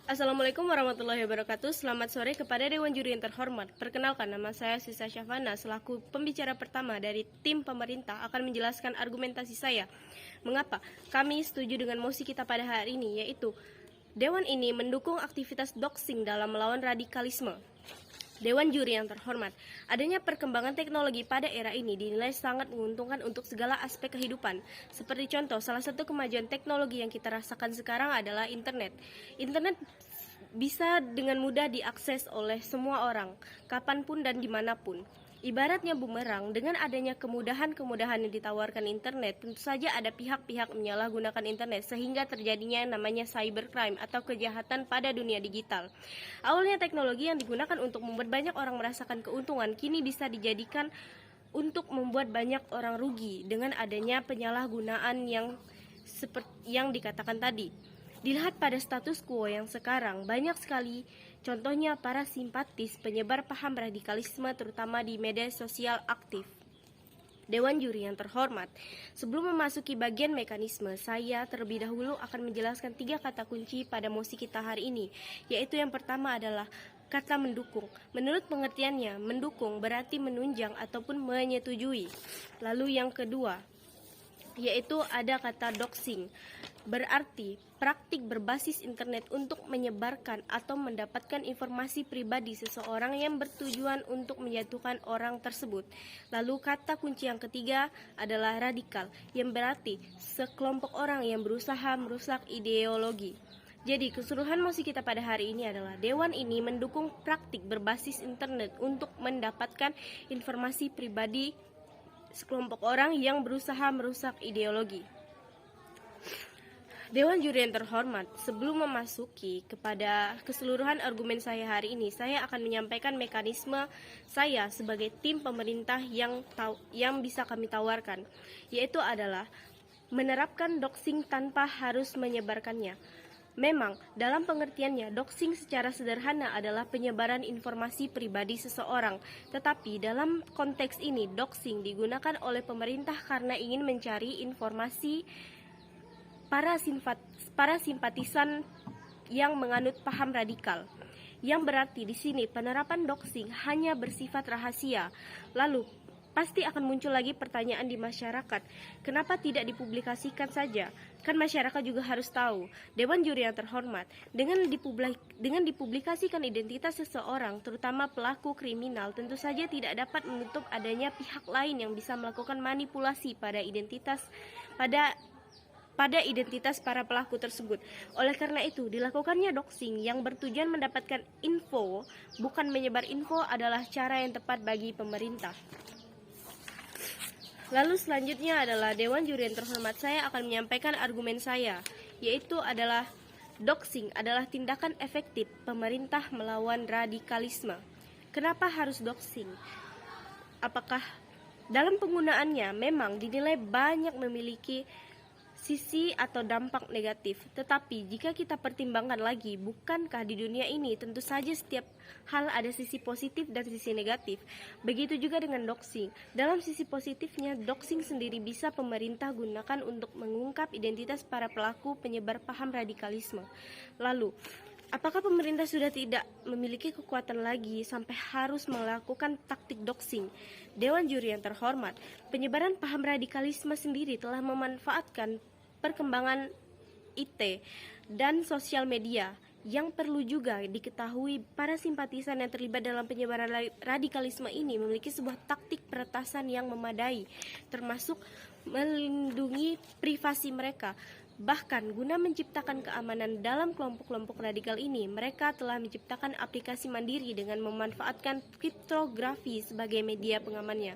Assalamualaikum warahmatullahi wabarakatuh. Selamat sore kepada Dewan Juri yang terhormat. Perkenalkan, nama saya Sisa Syafana selaku pembicara pertama dari tim pemerintah akan menjelaskan argumentasi saya. Mengapa kami setuju dengan mosi kita pada hari ini, yaitu Dewan ini mendukung aktivitas doxing dalam melawan radikalisme. Dewan Juri yang terhormat, adanya perkembangan teknologi pada era ini dinilai sangat menguntungkan untuk segala aspek kehidupan. Seperti contoh, salah satu kemajuan teknologi yang kita rasakan sekarang adalah internet. Internet bisa dengan mudah diakses oleh semua orang, kapanpun dan dimanapun. Ibaratnya bumerang, dengan adanya kemudahan-kemudahan yang ditawarkan internet, tentu saja ada pihak-pihak menyalahgunakan internet sehingga terjadinya namanya cybercrime atau kejahatan pada dunia digital. Awalnya teknologi yang digunakan untuk membuat banyak orang merasakan keuntungan kini bisa dijadikan untuk membuat banyak orang rugi dengan adanya penyalahgunaan yang seperti yang dikatakan tadi. Dilihat pada status quo yang sekarang, banyak sekali contohnya para simpatis penyebar paham radikalisme terutama di media sosial aktif. Dewan Juri yang terhormat, sebelum memasuki bagian mekanisme, saya terlebih dahulu akan menjelaskan 3 kata kunci pada mosi kita hari ini, yaitu yang pertama adalah kata mendukung. Menurut pengertiannya, mendukung berarti menunjang ataupun menyetujui. Lalu yang kedua, yaitu ada kata doxing, berarti praktik berbasis internet untuk menyebarkan atau mendapatkan informasi pribadi seseorang yang bertujuan untuk menjatuhkan orang tersebut. Lalu kata kunci yang ketiga adalah radikal, yang berarti sekelompok orang yang berusaha merusak ideologi. Jadi keseluruhan mosi kita pada hari ini adalah Dewan ini mendukung praktik berbasis internet untuk mendapatkan informasi pribadi sekelompok orang yang berusaha merusak ideologi. Dewan Juri yang terhormat, sebelum memasuki kepada keseluruhan argumen saya hari ini, saya akan menyampaikan mekanisme saya sebagai tim pemerintah yang bisa kami tawarkan, yaitu adalah menerapkan doxing tanpa harus menyebarkannya. Memang, dalam pengertiannya, doxing secara sederhana adalah penyebaran informasi pribadi seseorang. Tetapi dalam konteks ini, doxing digunakan oleh pemerintah karena ingin mencari informasi para simpatisan yang menganut paham radikal. Yang berarti di sini penerapan doxing hanya bersifat rahasia. Lalu pasti akan muncul lagi pertanyaan di masyarakat, kenapa tidak dipublikasikan saja? Kan masyarakat juga harus tahu. Dewan Juri yang terhormat, dengan dipublikasikan identitas seseorang, terutama pelaku kriminal, tentu saja tidak dapat menutup adanya pihak lain yang bisa melakukan manipulasi pada identitas para pelaku tersebut. Oleh karena itu, dilakukannya doxing yang bertujuan mendapatkan info, bukan menyebar info adalah cara yang tepat bagi pemerintah. Lalu selanjutnya adalah Dewan Juri yang terhormat, saya akan menyampaikan argumen saya, yaitu adalah doxing adalah tindakan efektif pemerintah melawan radikalisme. Kenapa harus doxing? Apakah dalam penggunaannya memang dinilai banyak memiliki sisi atau dampak negatif. Tetapi jika kita pertimbangkan lagi, bukankah di dunia ini tentu saja setiap hal ada sisi positif dan sisi negatif. Begitu juga dengan doxing. Dalam sisi positifnya, doxing sendiri bisa pemerintah gunakan untuk mengungkap identitas para pelaku penyebar paham radikalisme. Lalu, apakah pemerintah sudah tidak memiliki kekuatan lagi sampai harus melakukan taktik doxing? Dewan Juri yang terhormat, penyebaran paham radikalisme sendiri telah memanfaatkan perkembangan IT dan sosial media. Yang perlu juga diketahui, para simpatisan yang terlibat dalam penyebaran radikalisme ini memiliki sebuah taktik peretasan yang memadai, termasuk melindungi privasi mereka. Bahkan guna menciptakan keamanan dalam kelompok-kelompok radikal ini, mereka telah menciptakan aplikasi mandiri dengan memanfaatkan kriptografi sebagai media pengamannya.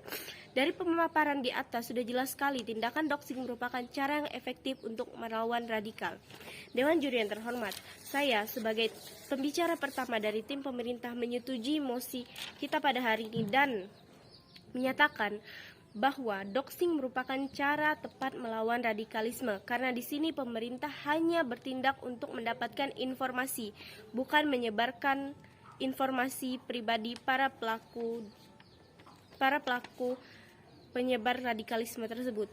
Dari pemaparan di atas sudah jelas sekali tindakan doxing merupakan cara yang efektif untuk melawan radikal. Dewan Juri yang terhormat, saya sebagai pembicara pertama dari tim pemerintah menyetujui mosi kita pada hari ini dan menyatakan bahwa doxing merupakan cara tepat melawan radikalisme karena di sini pemerintah hanya bertindak untuk mendapatkan informasi, bukan menyebarkan informasi pribadi para pelaku penyebar radikalisme tersebut.